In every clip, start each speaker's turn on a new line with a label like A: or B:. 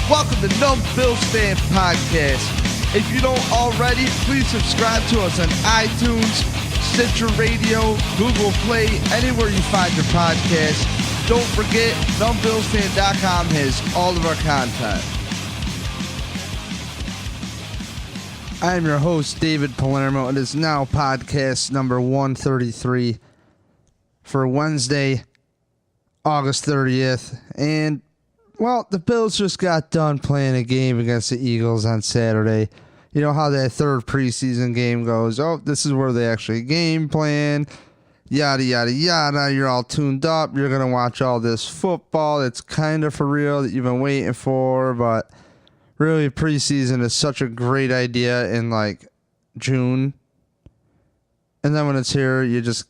A: Welcome to No Bills Fan Podcast. If you don't already, please subscribe to us on iTunes, Stitcher Radio, Google Play, anywhere you find your podcast. Don't forget, NumbBillsFan.com has all of our content. I am your host, David Palermo. It is now podcast number 133 for Wednesday, August 30th. And, well, the Bills just got done playing a game against the Eagles on Saturday. You know how that third preseason game goes. Oh, this is where they actually game plan. Yada, yada, yada. You're all tuned up. You're going to watch all this football. It's kind of for real that you've been waiting for, but really, preseason is such a great idea in, like, June. And then when it's here, you just,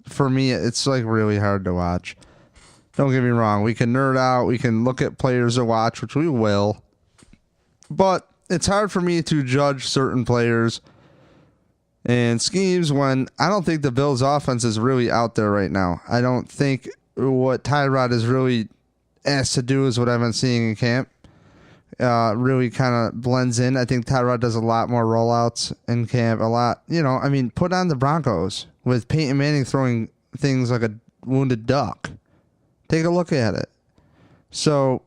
A: for me, it's, like, really hard to watch. Don't get me wrong. We can nerd out. We can look at players to watch, which we will. But it's hard for me to judge certain players and schemes when I don't think the Bills' offense is really out there right now. I don't think what Tyrod is really asked to do is what I've been seeing in camp. Really kind of blends in. I think Tyrod does a lot more rollouts in camp. A lot, put on the Broncos with Peyton Manning throwing things like a wounded duck. Take a look at it. So,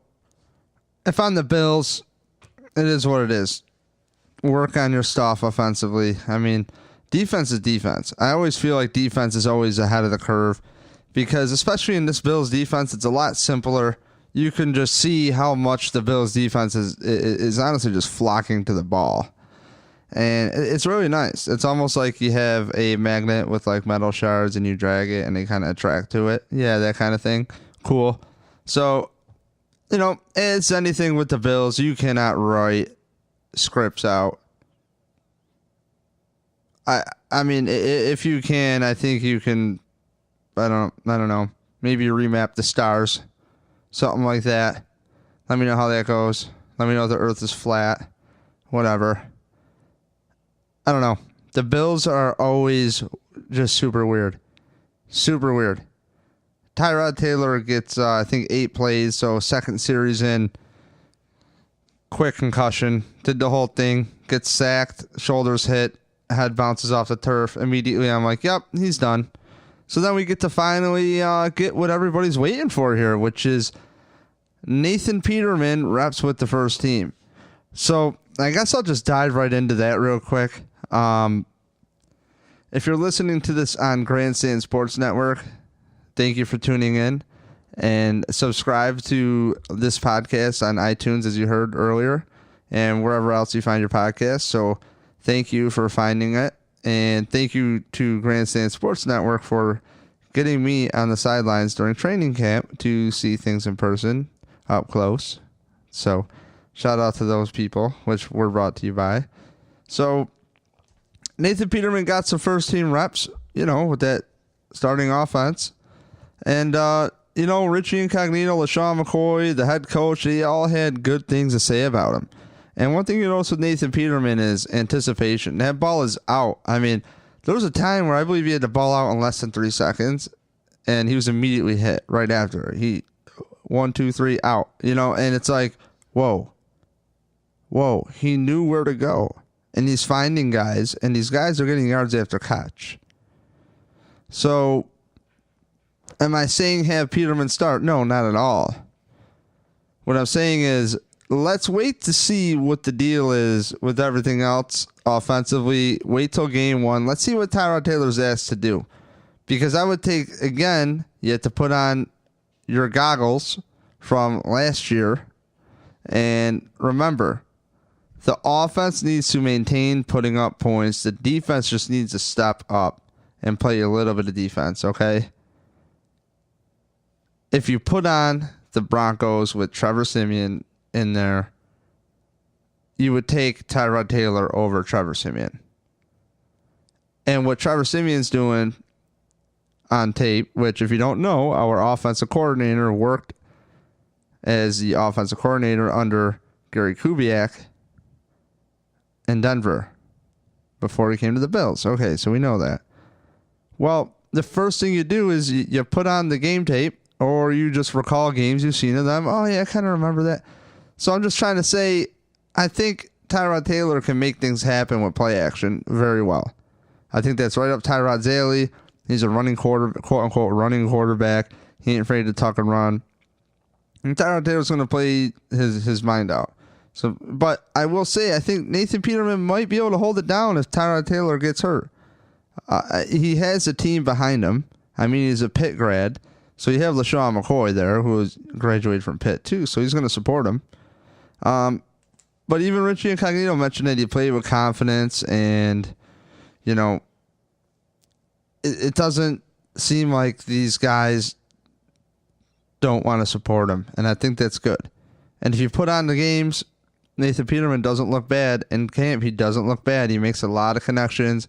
A: if I'm the Bills, it is what it is. Work on your stuff offensively. I mean, defense is defense. I always feel like defense is always ahead of the curve because, especially in this Bills defense, it's a lot simpler. You can just see how much the Bills defense is honestly just flocking to the ball. And it's really nice. It's almost like you have a magnet with like metal shards and you drag it and they kind of attract to it. Yeah, that kind of thing. Cool. So, it's anything with the Bills. You cannot write scripts out. I mean, if you can, I think you can, I don't know, maybe remap the stars. Something like that. Let me know how that goes. Let me know if the earth is flat. Whatever. I don't know. The Bills are always just super weird. Super weird. Tyrod Taylor gets, I think, 8 plays. So second series in. Quick concussion. Did the whole thing. Gets sacked. Shoulders hit. Head bounces off the turf. Immediately I'm like, yep, he's done. So then we get to finally get what everybody's waiting for here, which is Nathan Peterman reps with the first team. So I guess I'll just dive right into that real quick. If you're listening to this on Grandstand Sports Network, thank you for tuning in. And subscribe to this podcast on iTunes, as you heard earlier, and wherever else you find your podcast. So thank you for finding it. And thank you to Grandstand Sports Network for getting me on the sidelines during training camp to see things in person, up close. So shout out to those people, which were brought to you by. So Nathan Peterman got some first team reps, with that starting offense. And, Richie Incognito, LaShawn McCoy, the head coach, they all had good things to say about him. And one thing you notice with Nathan Peterman is anticipation. That ball is out. I mean, there was a time where I believe he had the ball out in less than 3 seconds, and he was immediately hit right after. 1, 2, 3, out. And it's like, whoa. He knew where to go. And he's finding guys, and these guys are getting yards after catch. So, am I saying have Peterman start? No, not at all. What I'm saying is, let's wait to see what the deal is with everything else offensively. Wait till game 1. Let's see what Tyrod Taylor's asked to do. Because I would take, again, you have to put on your goggles from last year. And remember, the offense needs to maintain putting up points. The defense just needs to step up and play a little bit of defense, okay? If you put on the Broncos with Trevor Siemian in there, you would take Tyrod Taylor over Trevor Siemian. And what Trevor Siemian's doing on tape, which if you don't know, our offensive coordinator worked as the offensive coordinator under Gary Kubiak in Denver before he came to the Bills. Okay, so we know that. Well, the first thing you do is you put on the game tape, or you just recall games you've seen of them. Oh, yeah, I kind of remember that. So I'm just trying to say, I think Tyrod Taylor can make things happen with play action very well. I think that's right up Tyrod's alley. He's a quote-unquote running quarterback. He ain't afraid to tuck and run. And Tyrod Taylor's going to play his mind out. So, but I will say, I think Nathan Peterman might be able to hold it down if Tyrod Taylor gets hurt. He has a team behind him. I mean, he's a Pitt grad. So you have LaShawn McCoy there, who has graduated from Pitt too. So he's going to support him. But even Richie Incognito mentioned that he played with confidence, and, you know, it doesn't seem like these guys don't want to support him. And I think that's good. And if you put on the games, Nathan Peterman doesn't look bad. In camp, he doesn't look bad. He makes a lot of connections.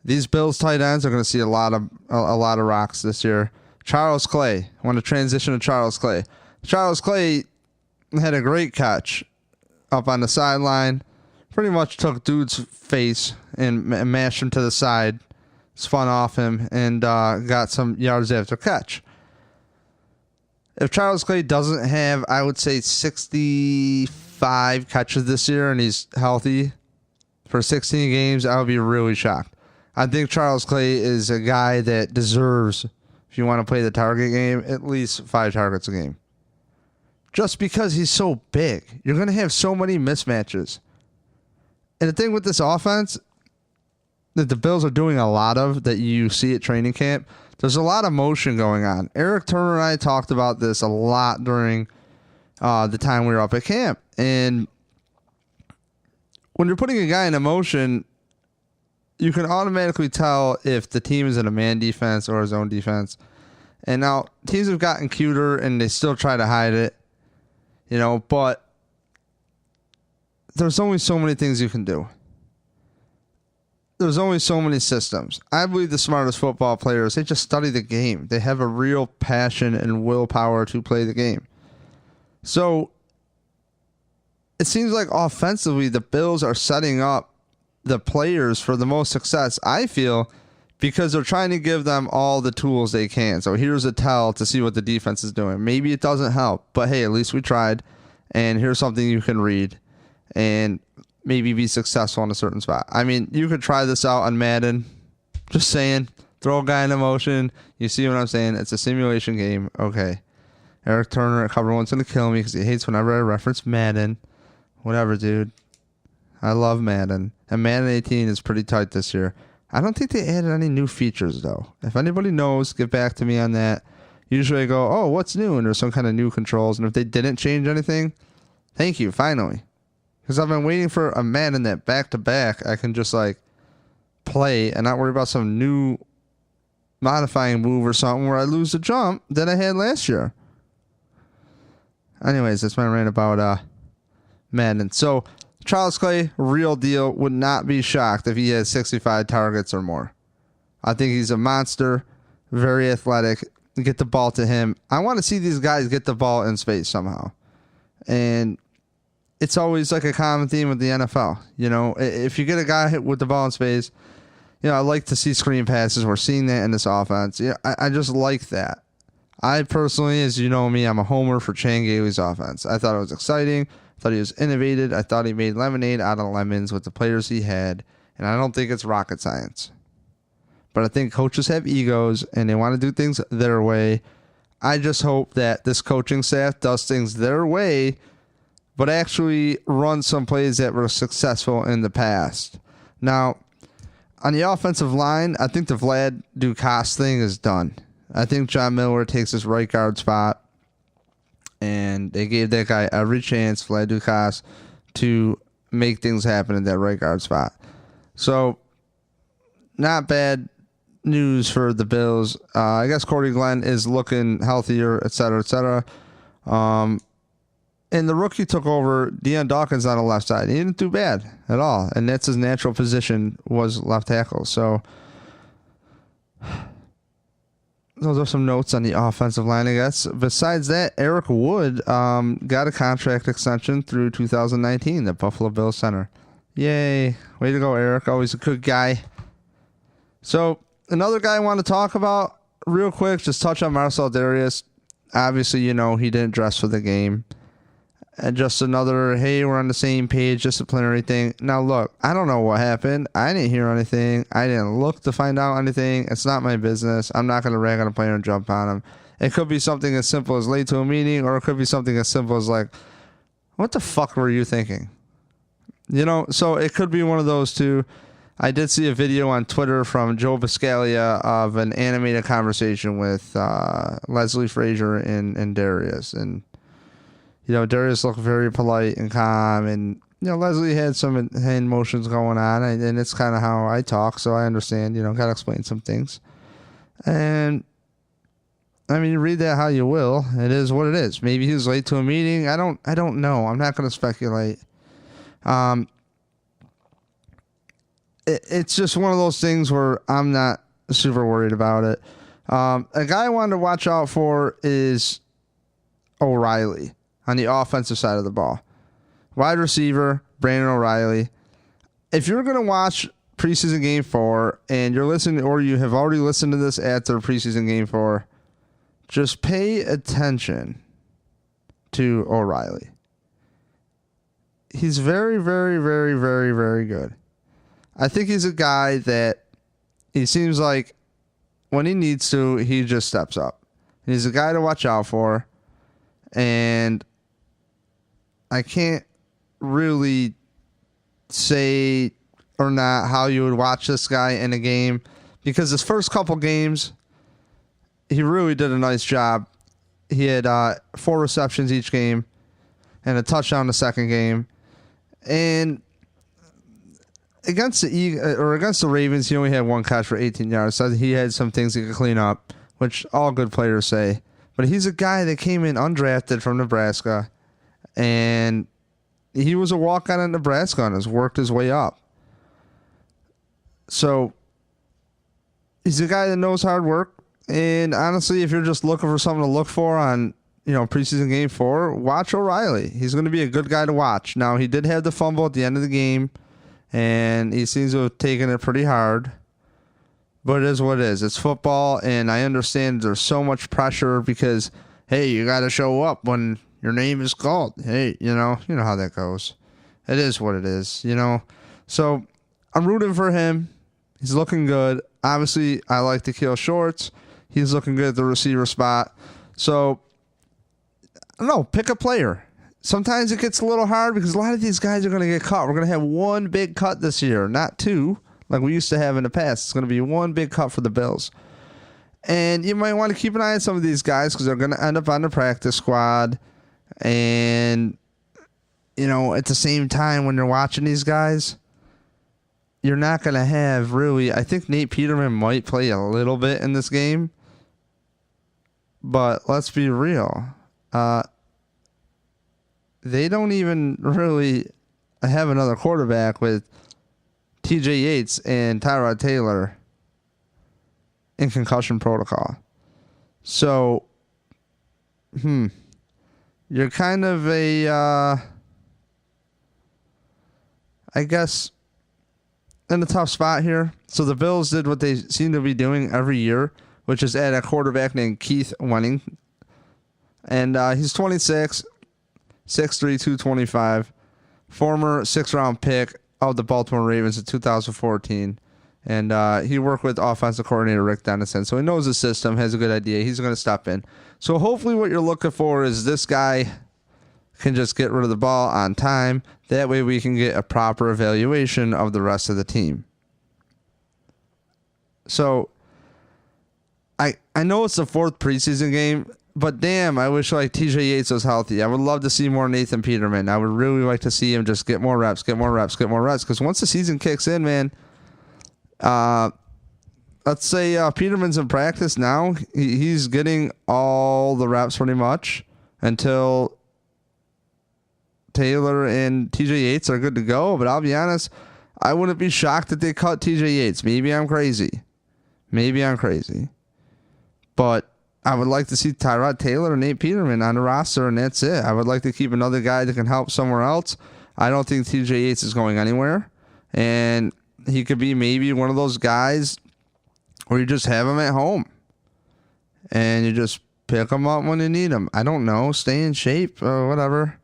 A: These Bills tight ends are going to see a lot of rocks this year. Charles Clay. I want to transition to Charles Clay. Charles Clay had a great catch up on the sideline. Pretty much took dude's face and mashed him to the side. Spun off him and got some yards after catch. If Charles Clay doesn't have, I would say, 65 catches this year and he's healthy for 16 games, I would be really shocked. I think Charles Clay is a guy that deserves, if you want to play the target game, at least 5 targets a game. Just because he's so big. You're going to have so many mismatches. And the thing with this offense that the Bills are doing a lot of, that you see at training camp, there's a lot of motion going on. Eric Turner and I talked about this a lot during the time we were up at camp. And when you're putting a guy in a motion, you can automatically tell if the team is in a man defense or a zone defense. And now teams have gotten cuter and they still try to hide it, you know, but there's only so many things you can do. There's only so many systems. I believe the smartest football players, they just study the game. They have a real passion and willpower to play the game. So it seems like offensively the Bills are setting up the players for the most success, I feel, because they're trying to give them all the tools they can. So here's a tell to see what the defense is doing. Maybe it doesn't help, but hey, at least we tried. And here's something you can read and maybe be successful in a certain spot. I mean, you could try this out on Madden. Just saying. Throw a guy in motion. You see what I'm saying? It's a simulation game. Okay. Eric Turner at Cover One's going to kill me because he hates whenever I reference Madden. Whatever, dude. I love Madden. And Madden 18 is pretty tight this year. I don't think they added any new features, though. If anybody knows, get back to me on that. Usually I go, oh, what's new? And there's some kind of new controls. And if they didn't change anything, thank you, finally. Because I've been waiting for a Madden that back-to-back I can just, like, play and not worry about some new modifying move or something where I lose the jump that I had last year. Anyways, that's my rant about Madden. So, Charles Clay, real deal, would not be shocked if he had 65 targets or more. I think he's a monster, very athletic. Get the ball to him. I want to see these guys get the ball in space somehow. And it's always like a common theme with the NFL. You know, if you get a guy hit with the ball in space, you know, I like to see screen passes. We're seeing that in this offense. Yeah, I just like that. I personally, as you know me, I'm a homer for Chan Gailey's offense. I thought it was exciting. I thought he was innovative. I thought he made lemonade out of lemons with the players he had. And I don't think it's rocket science. But I think coaches have egos and they want to do things their way. I just hope that this coaching staff does things their way, but actually run some plays that were successful in the past. Now, on the offensive line, I think the Vlad Dukas thing is done. I think John Miller takes his right guard spot, and they gave that guy every chance, Vlad Dukas, to make things happen in that right guard spot. So, not bad news for the Bills. I guess Corey Glenn is looking healthier, et cetera, et cetera. And the rookie took over. Deion Dawkins on the left side. He didn't do bad at all. And that's his natural position, was left tackle. So those are some notes on the offensive line, I guess. Besides that, Eric Wood got a contract extension through 2019, the Buffalo Bills center. Yay. Way to go, Eric. Always a good guy. So another guy I want to talk about real quick, just touch on Marcel Darius. Obviously, you know, he didn't dress for the game. and just another, hey, we're on the same page, disciplinary thing. Now, look, I don't know what happened. I didn't hear anything. I didn't look to find out anything. It's not my business. I'm not going to rag on a player and jump on him. It could be something as simple as late to a meeting, or it could be something as simple as like, what the fuck were you thinking? So it could be one of those two. I did see a video on Twitter from Joe Biscaglia of an animated conversation with Leslie Frazier and Darius. And, Darius looked very polite and calm. And, Leslie had some hand motions going on. And it's kind of how I talk, so I understand. Got to explain some things. And, you read that how you will. It is what it is. Maybe he was late to a meeting. I don't know. I'm not going to speculate. It's just one of those things where I'm not super worried about it. A guy I wanted to watch out for is O'Reilly on the offensive side of the ball. Wide receiver, Brandon O'Reilly. If you're going to watch preseason game 4 and you're listening, or you have already listened to this after preseason game 4, just pay attention to O'Reilly. He's very, very, very, very, very good. I think he's a guy that he seems like when he needs to, he just steps up. He's a guy to watch out for. And I can't really say or not how you would watch this guy in a game, because his first couple games, he really did a nice job. He had 4 receptions each game and a touchdown the second game. And against the Ravens, he only had 1 catch for 18 yards. So he had some things he could clean up, which all good players say. But he's a guy that came in undrafted from Nebraska, and he was a walk-on in Nebraska and has worked his way up. So he's a guy that knows hard work. And honestly, if you're just looking for something to look for on, preseason game 4, watch O'Reilly. He's going to be a good guy to watch. Now, he did have the fumble at the end of the game, and he seems to have taken it pretty hard. But it is what it is. It's football, and I understand there's so much pressure because, hey, you got to show up when your name is called. Hey, you know how that goes. It is what it is, So I'm rooting for him. He's looking good. Obviously, I like to kill shorts. He's looking good at the receiver spot. So, I don't know, pick a player. Sometimes it gets a little hard because a lot of these guys are going to get cut. We're going to have 1 big cut this year, not 2 like we used to have in the past. It's going to be 1 big cut for the Bills. And you might want to keep an eye on some of these guys because they're going to end up on the practice squad. And, at the same time when you're watching these guys, you're not going to have really, I think Nate Peterman might play a little bit in this game. But let's be real. They don't even really have another quarterback with TJ Yates and Tyrod Taylor in concussion protocol. So, you're kind of I guess, in a tough spot here. So the Bills did what they seem to be doing every year, which is add a quarterback named Keith Wenning. And he's 26, 6'3", 225, former 6th-round pick of the Baltimore Ravens in 2014. And he worked with offensive coordinator Rick Dennison, so he knows the system, has a good idea. He's going to step in. So hopefully what you're looking for is this guy can just get rid of the ball on time. That way we can get a proper evaluation of the rest of the team. So I know it's the 4th preseason game, but damn, I wish TJ Yates was healthy. I would love to see more Nathan Peterman. I would really like to see him just get more reps. Because once the season kicks in, man, let's say Peterman's in practice now. He's getting all the reps pretty much until Taylor and TJ Yates are good to go. But I'll be honest, I wouldn't be shocked if they cut TJ Yates. Maybe I'm crazy. But I would like to see Tyrod Taylor and Nate Peterman on the roster, and that's it. I would like to keep another guy that can help somewhere else. I don't think TJ Yates is going anywhere. And he could be maybe one of those guys where you just have him at home. And you just pick him up when you need him. I don't know. Stay in shape or whatever.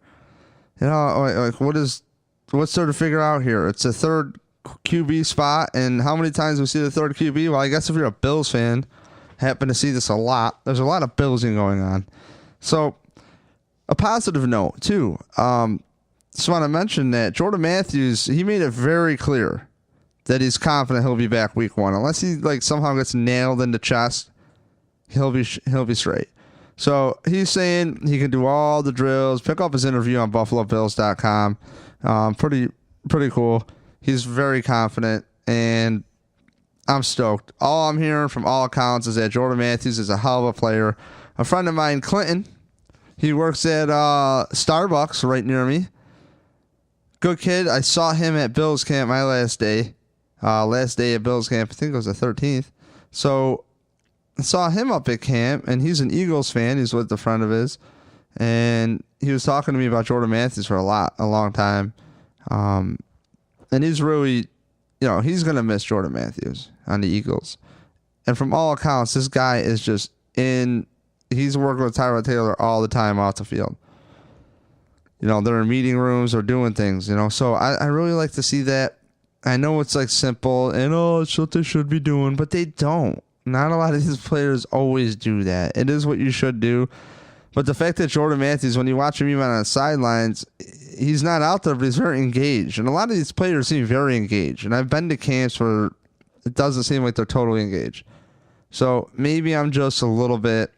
A: Like what's there to figure out here? It's a third QB spot, and how many times we see the third QB? Well, I guess if you're a Bills fan, happen to see this a lot. There's a lot of Billsing going on. So, a positive note, too. Just want to mention that Jordan Matthews, he made it very clear that he's confident he'll be back week 1. Unless he somehow gets nailed in the chest, he'll be straight. So, he's saying he can do all the drills. Pick up his interview on BuffaloBills.com. Pretty cool. He's very confident, and I'm stoked. All I'm hearing from all accounts is that Jordan Matthews is a hell of a player. A friend of mine, Clinton, he works at Starbucks right near me. Good kid. I saw him at Bills camp my last day. Last day at Bills camp, I think it was the 13th. So I saw him up at camp, and he's an Eagles fan. He's with a friend of his. And he was talking to me about Jordan Matthews for a long time. And he's really, he's going to miss Jordan Matthews on the Eagles. And from all accounts, this guy is just he's working with Tyrod Taylor all the time off the field. They're in meeting rooms or doing things, So I really like to see that. I know it's simple and, it's what they should be doing, but they don't. Not a lot of these players always do that. It is what you should do. But the fact that Jordan Matthews, when you watch him even on the sidelines, he's not out there, but he's very engaged. And a lot of these players seem very engaged. And I've been to camps where it doesn't seem like they're totally engaged. So maybe I'm just a little bit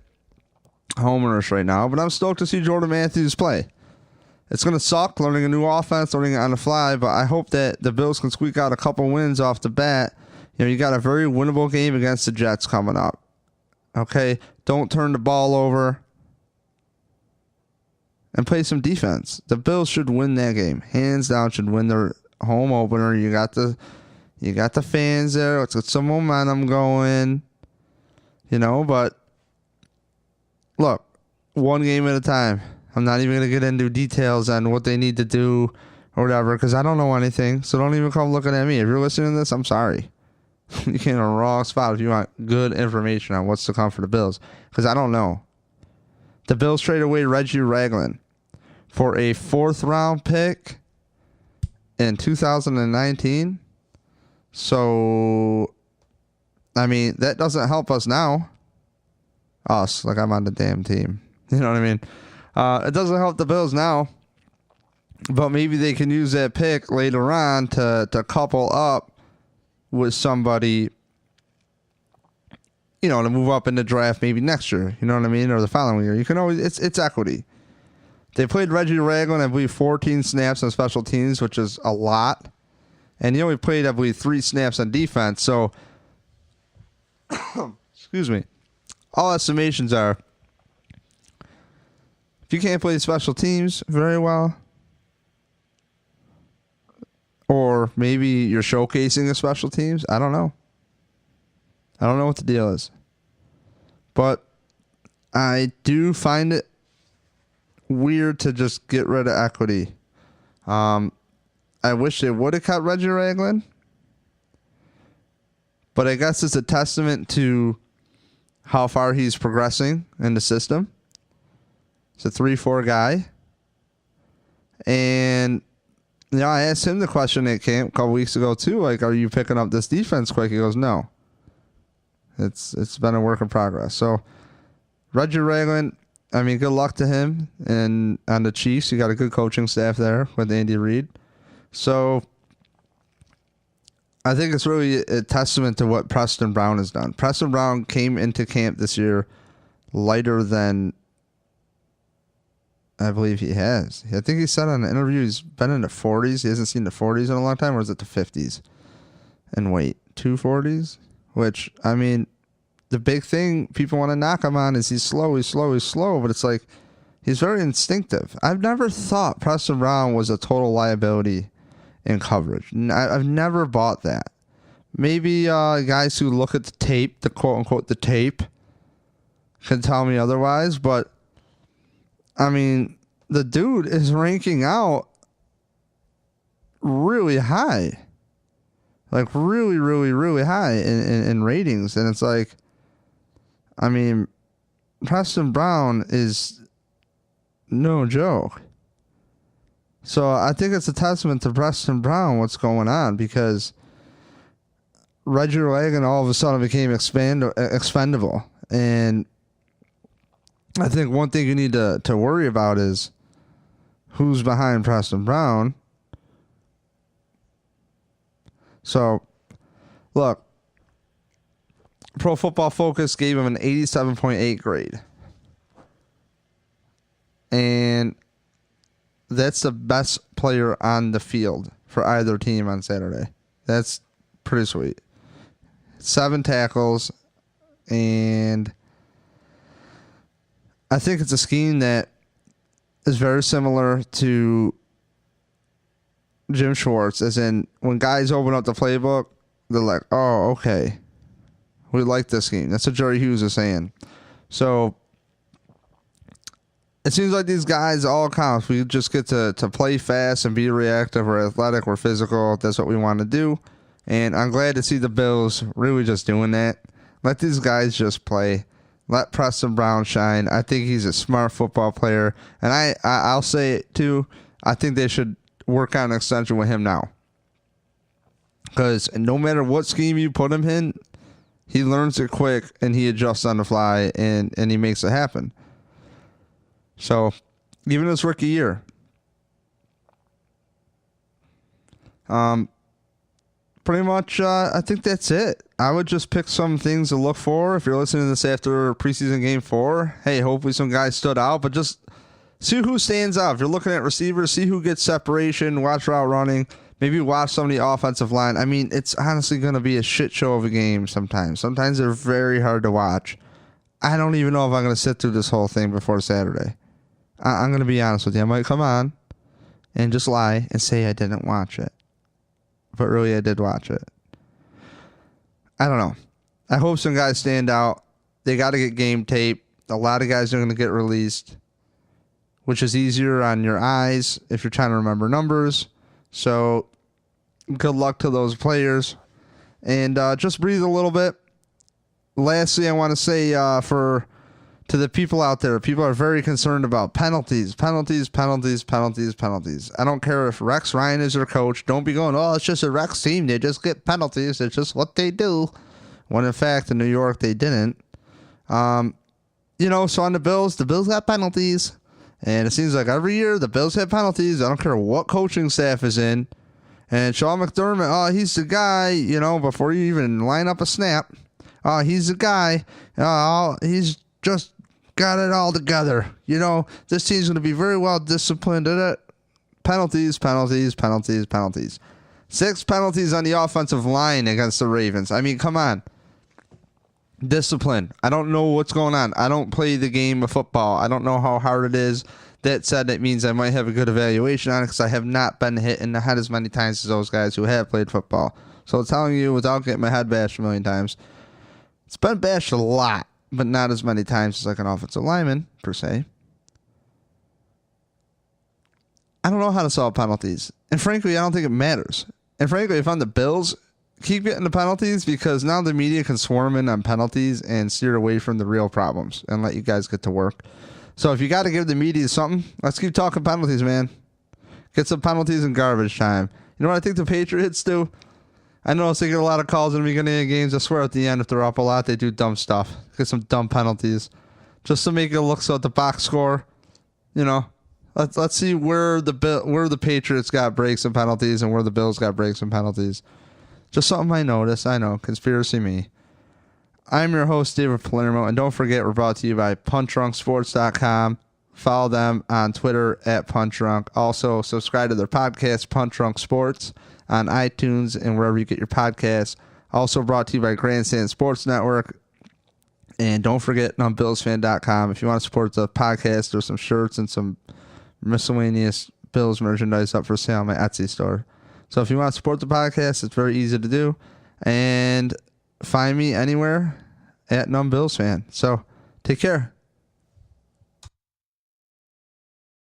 A: homerish right now, but I'm stoked to see Jordan Matthews play. It's going to suck learning a new offense, learning it on the fly, but I hope that the Bills can squeak out a couple wins off the bat. You got a very winnable game against the Jets coming up. Okay? Don't turn the ball over. And play some defense. The Bills should win that game. Hands down, should win their home opener. You got the fans there. Let's get some momentum going. But look, one game at a time. I'm not even going to get into details on what they need to do or whatever, because I don't know anything. So don't even come looking at me. If you're listening to this, I'm sorry. You came in a wrong spot if you want good information on what's to come for the Bills, because I don't know. The Bills traded away Reggie Ragland for a 4th-round pick in 2019. So, that doesn't help us now. Us, like I'm on the damn team. You know what I mean? It doesn't help the Bills now. But maybe they can use that pick later on to couple up with somebody, to move up in the draft maybe next year. You know what I mean? Or the following year. You can always, it's equity. They played Reggie Ragland, I believe, 14 snaps on special teams, which is a lot. And he only played, I believe, 3 snaps on defense. So, excuse me. All estimations are, if you can't play special teams very well, or maybe you're showcasing the special teams, I don't know. I don't know what the deal is. But I do find it weird to just get rid of equity. I wish they would have cut Reggie Ragland. But I guess it's a testament to how far he's progressing in the system. He's a 3-4 guy. And, I asked him the question at camp a couple weeks ago, too. Are you picking up this defense quick? He goes, no. It's been a work in progress. So, Reggie Ragland, good luck to him. And on the Chiefs, you got a good coaching staff there with Andy Reid. So, I think it's really a testament to what Preston Brown has done. Preston Brown came into camp this year lighter than I believe he has. I think he said on an interview he's been in the 40s. He hasn't seen the 40s in a long time, or is it the 50s? And wait, 240s? Which, the big thing people want to knock him on is he's slow, but it's he's very instinctive. I've never thought Preston Brown was a total liability in coverage. I've never bought that. Maybe guys who look at the tape, the quote-unquote the tape, can tell me otherwise, but the dude is ranking out really high. Really, really, really high in ratings. And it's Preston Brown is no joke. So I think it's a testament to Preston Brown what's going on, because Reggie Reagan all of a sudden became expendable. And I think one thing you need to worry about is who's behind Preston Brown. So, look, Pro Football Focus gave him an 87.8 grade. And that's the best player on the field for either team on Saturday. That's pretty sweet. 7 tackles, and I think it's a scheme that is very similar to Jim Schwartz, as in when guys open up the playbook, they're like, oh, okay, we like this scheme. That's what Jerry Hughes is saying. So it seems like these guys, all counts, we just get to play fast and be reactive. We're athletic, we're physical. That's what we want to do. And I'm glad to see the Bills really just doing that. Let these guys just play. Let Preston Brown shine. I think he's a smart football player. And I'll say it too. I think they should work on an extension with him now. Because no matter what scheme you put him in, he learns it quick and he adjusts on the fly and he makes it happen. So, even his rookie year. Pretty much, I think that's it. I would just pick some things to look for. If you're listening to this after preseason game 4, hey, hopefully some guys stood out, but just see who stands out. If you're looking at receivers, see who gets separation, watch route running, maybe watch some of the offensive line. I mean, it's honestly going to be a shit show of a game sometimes. Sometimes they're very hard to watch. I don't even know if I'm going to sit through this whole thing before Saturday. I'm going to be honest with you. I might come on and just lie and say I didn't watch it. But really, I did watch it. I don't know. I hope some guys stand out. They got to get game tape. A lot of guys are going to get released, which is easier on your eyes if you're trying to remember numbers. So good luck to those players. And just breathe a little bit. Lastly, I want to say to the people out there, people are very concerned about penalties. I don't care if Rex Ryan is your coach. Don't be going, oh, it's just a Rex team. They just get penalties. It's just what they do. When in fact, in New York, they didn't. So on the Bills got penalties. And it seems like every year the Bills have penalties. I don't care what coaching staff is in. And Sean McDermott, oh, he's the guy, before you even line up a snap. Oh, he's the guy. He's just got it all together. This team's going to be very well disciplined. Penalties. 6 penalties on the offensive line against the Ravens. I mean, come on. Discipline. I don't know what's going on. I don't play the game of football. I don't know how hard it is. That said, it means I might have a good evaluation on it because I have not been hit in the head as many times as those guys who have played football. So I'm telling you, without getting my head bashed a million times, it's been bashed a lot, but not as many times as like an offensive lineman, per se. I don't know how to solve penalties. And frankly, I don't think it matters. And frankly, if I'm the Bills, keep getting the penalties because now the media can swarm in on penalties and steer away from the real problems and let you guys get to work. So if you got to give the media something, let's keep talking penalties, man. Get some penalties in garbage time. You know what I think the Patriots do? I notice they get a lot of calls in the beginning of games. I swear at the end, if they're up a lot, they do dumb stuff. Get some dumb penalties. Just to make it look so at the box score, let's see where the Patriots got breaks and penalties and where the Bills got breaks and penalties. Just something I noticed. I know, conspiracy me. I'm your host, David Palermo, and don't forget we're brought to you by PunchdrunkSports.com. Follow them on Twitter at PunchDrunk. Also, subscribe to their podcast, Punch Drunk Sports, on iTunes and wherever you get your podcasts. Also brought to you by Grandstand Sports Network. And don't forget on BillsFan.com. If you want to support the podcast, there's some shirts and some miscellaneous Bills merchandise up for sale on my Etsy store. So if you want to support the podcast, it's very easy to do. And find me anywhere at NumbBillsFan. So take care.